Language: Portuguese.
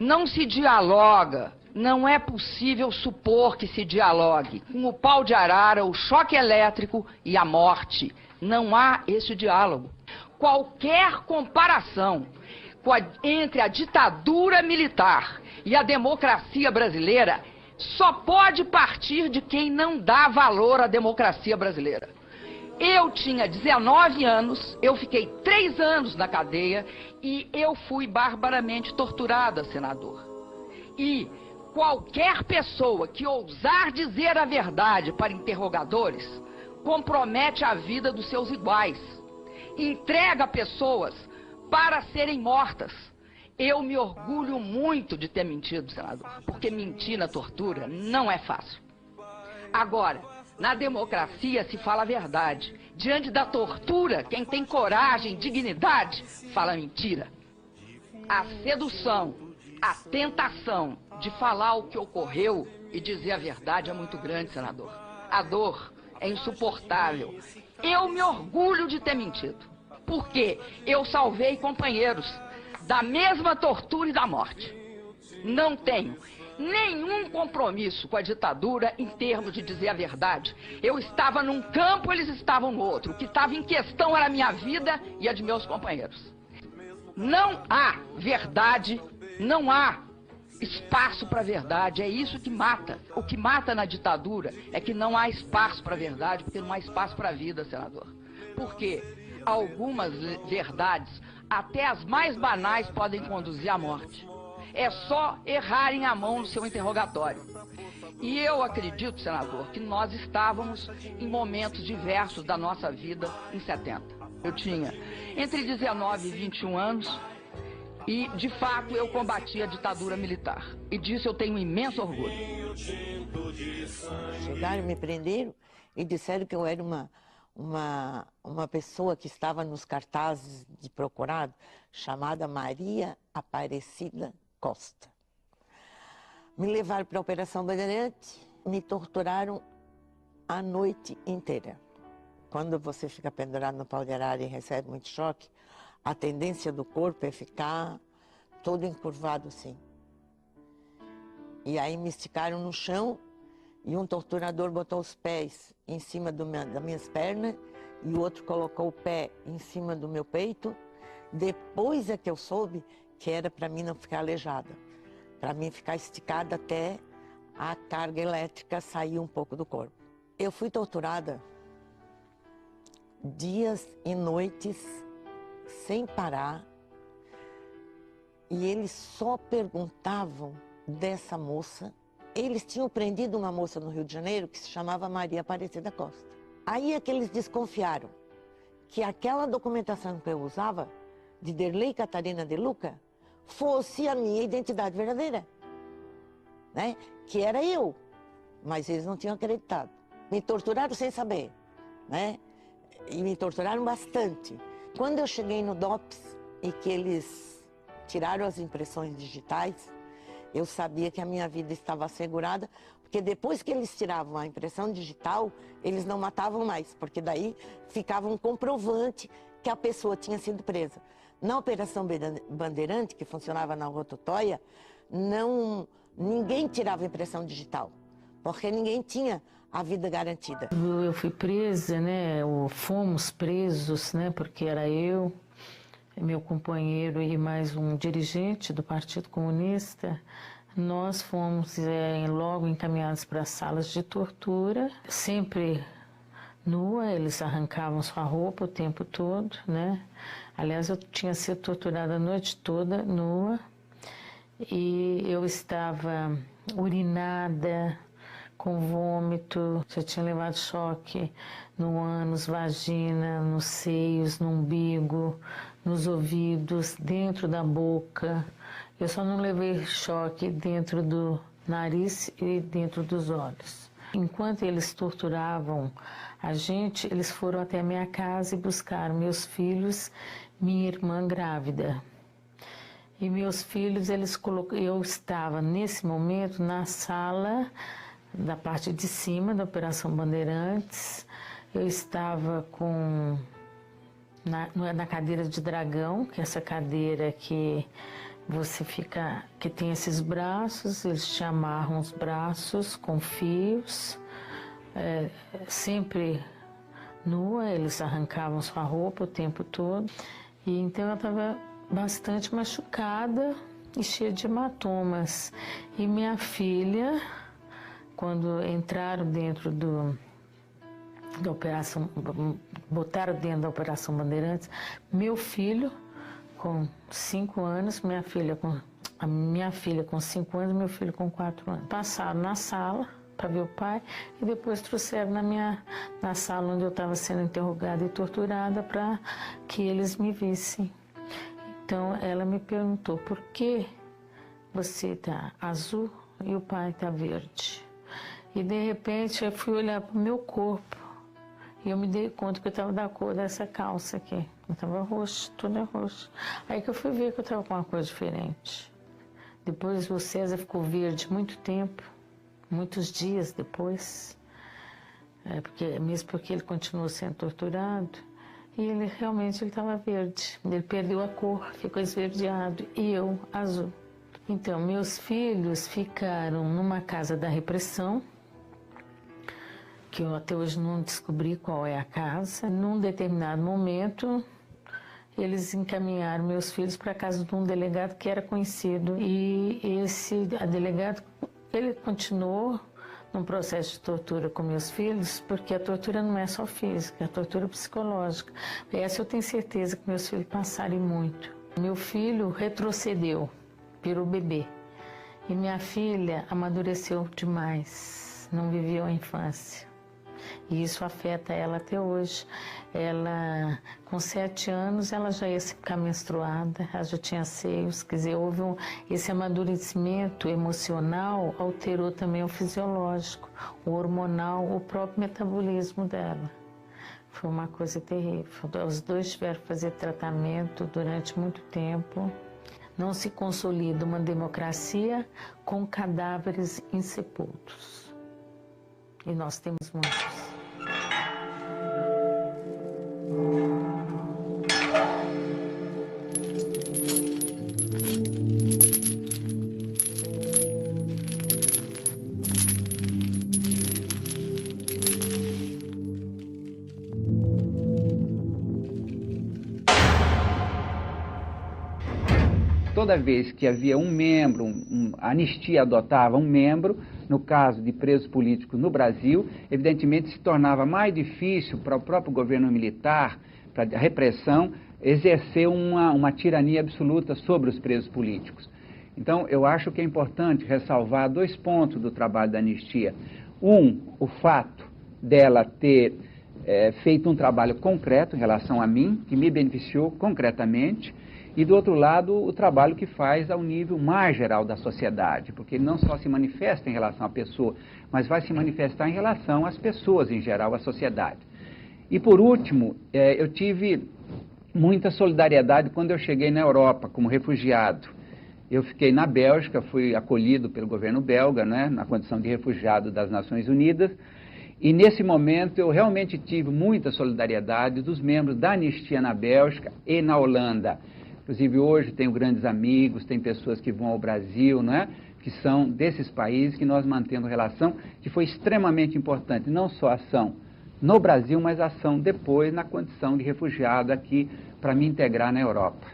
Não se dialoga, não é possível supor que se dialogue com o pau de arara, o choque elétrico e a morte. Não há esse diálogo. Qualquer comparação entre a ditadura militar e a democracia brasileira só pode partir de quem não dá valor à democracia brasileira. Eu tinha 19 anos, eu fiquei 3 anos na cadeia e eu fui barbaramente torturada, senador. E qualquer pessoa que ousar dizer a verdade para interrogadores compromete a vida dos seus iguais. Entrega pessoas para serem mortas. Eu me orgulho muito de ter mentido, senador, porque mentir na tortura não é fácil. Agora, na democracia se fala a verdade. Diante da tortura, quem tem coragem, dignidade, fala mentira. A sedução, a tentação de falar o que ocorreu e dizer a verdade é muito grande, senador. A dor é insuportável. Eu me orgulho de ter mentido, porque eu salvei companheiros da mesma tortura e da morte. Não tenho nenhum compromisso com a ditadura em termos de dizer a verdade. Eu estava num campo, eles estavam no outro. O que estava em questão era a minha vida e a de meus companheiros. Não há verdade, não há espaço para a verdade. É isso que mata. O que mata na ditadura é que não há espaço para a verdade, porque não há espaço para a vida, senador. Porque algumas verdades, até as mais banais, podem conduzir à morte. É só errarem a mão no seu interrogatório. E eu acredito, senador, que nós estávamos em momentos diversos da nossa vida em 70. Eu tinha entre 19 e 21 anos e, de fato, eu combati a ditadura militar. E disso eu tenho um imenso orgulho. Chegaram, me prenderam e disseram que eu era uma pessoa que estava nos cartazes de procurado, chamada Maria Aparecida Costa. Me levaram para a Operação Bandeirante, me torturaram a noite inteira. Quando você fica pendurado no pau de arara e recebe muito choque, a tendência do corpo é ficar todo encurvado assim. E aí me esticaram no chão e um torturador botou os pés em cima das minhas pernas e o outro colocou o pé em cima do meu peito. Depois é que eu soube que era para mim não ficar aleijada, para mim ficar esticada até a carga elétrica sair um pouco do corpo. Eu fui torturada dias e noites sem parar e eles só perguntavam dessa moça. Eles tinham prendido uma moça no Rio de Janeiro que se chamava Maria Aparecida Costa. Aí é que eles desconfiaram que aquela documentação que eu usava, de Derlei Catarina de Luca, fosse a minha identidade verdadeira, né? Que era eu, mas eles não tinham acreditado. Me torturaram sem saber, né? E me torturaram bastante. Quando eu cheguei no DOPS e que eles tiraram as impressões digitais, eu sabia que a minha vida estava assegurada, porque depois que eles tiravam a impressão digital, eles não matavam mais, porque daí ficava um comprovante que a pessoa tinha sido presa. Na Operação Bandeirante, que funcionava na Rua Totóia, ninguém tirava impressão digital, porque ninguém tinha a vida garantida. Eu fui presa, né? Fomos presos, né? Porque era eu, meu companheiro e mais um dirigente do Partido Comunista. Nós fomos logo encaminhados para as salas de tortura, sempre nua, eles arrancavam sua roupa o tempo todo, né? Aliás, eu tinha sido torturada a noite toda, nua, e eu estava urinada, com vômito, já tinha levado choque no ânus, vagina, nos seios, no umbigo, nos ouvidos, dentro da boca. Eu só não levei choque dentro do nariz e dentro dos olhos. Enquanto eles torturavam a gente, eles foram até a minha casa e buscaram meus filhos, minha irmã grávida. E meus filhos, eu estava nesse momento na sala da parte de cima da Operação Bandeirantes. Eu estava na cadeira de dragão, que é essa cadeira que você fica, que tem esses braços, eles te amarram os braços com fios, sempre nua, eles arrancavam sua roupa o tempo todo. E então eu estava bastante machucada e cheia de hematomas. E minha filha, quando entraram dentro da operação, botaram dentro da Operação Bandeirantes, meu filho com 5 anos, a minha filha com 5 anos, meu filho com 4 anos. Passaram na sala para ver o pai e depois trouxeram na sala onde eu estava sendo interrogada e torturada para que eles me vissem. Então ela me perguntou: por que você está azul e o pai está verde? E de repente eu fui olhar para o meu corpo e eu me dei conta que eu estava da cor dessa calça aqui. Eu estava roxo, tudo roxo. Aí que eu fui ver que eu estava com uma coisa diferente. Depois o César ficou verde muito tempo, muitos dias depois, mesmo porque ele continuou sendo torturado, e ele realmente estava verde. Ele perdeu a cor, ficou esverdeado, e eu azul. Então, meus filhos ficaram numa casa da repressão, que eu até hoje não descobri qual é a casa. Num determinado momento, eles encaminharam meus filhos para a casa de um delegado que era conhecido. E esse delegado, ele continuou num processo de tortura com meus filhos, porque a tortura não é só física, é a tortura psicológica. Essa eu tenho certeza que meus filhos passaram muito. Meu filho retrocedeu, virou bebê. E minha filha amadureceu demais, não viveu a infância. E isso afeta ela até hoje. Ela, com 7 anos, ela já ia ficar menstruada, ela já tinha seios, quer dizer, houve esse amadurecimento emocional, alterou também o fisiológico, o hormonal, o próprio metabolismo dela. Foi uma coisa terrível. Os dois tiveram que fazer tratamento durante muito tempo. Não se consolida uma democracia com cadáveres insepultos. E nós temos muitos. Toda vez que havia um membro, a anistia adotava um membro, no caso de presos políticos no Brasil, evidentemente se tornava mais difícil para o próprio governo militar, para a repressão, exercer uma tirania absoluta sobre os presos políticos. Então, eu acho que é importante ressalvar 2 pontos do trabalho da anistia. O fato dela ter feito um trabalho concreto em relação a mim, que me beneficiou concretamente, e, do outro lado, o trabalho que faz ao nível mais geral da sociedade, porque ele não só se manifesta em relação à pessoa, mas vai se manifestar em relação às pessoas em geral, à sociedade. E, por último, eu tive muita solidariedade quando eu cheguei na Europa como refugiado. Eu fiquei na Bélgica, fui acolhido pelo governo belga, né, na condição de refugiado das Nações Unidas, e nesse momento eu realmente tive muita solidariedade dos membros da Anistia na Bélgica e na Holanda. Inclusive hoje tenho grandes amigos, tem pessoas que vão ao Brasil, não é? Que são desses países que nós mantemos relação, que foi extremamente importante, não só a ação no Brasil, mas a ação depois na condição de refugiado aqui para me integrar na Europa.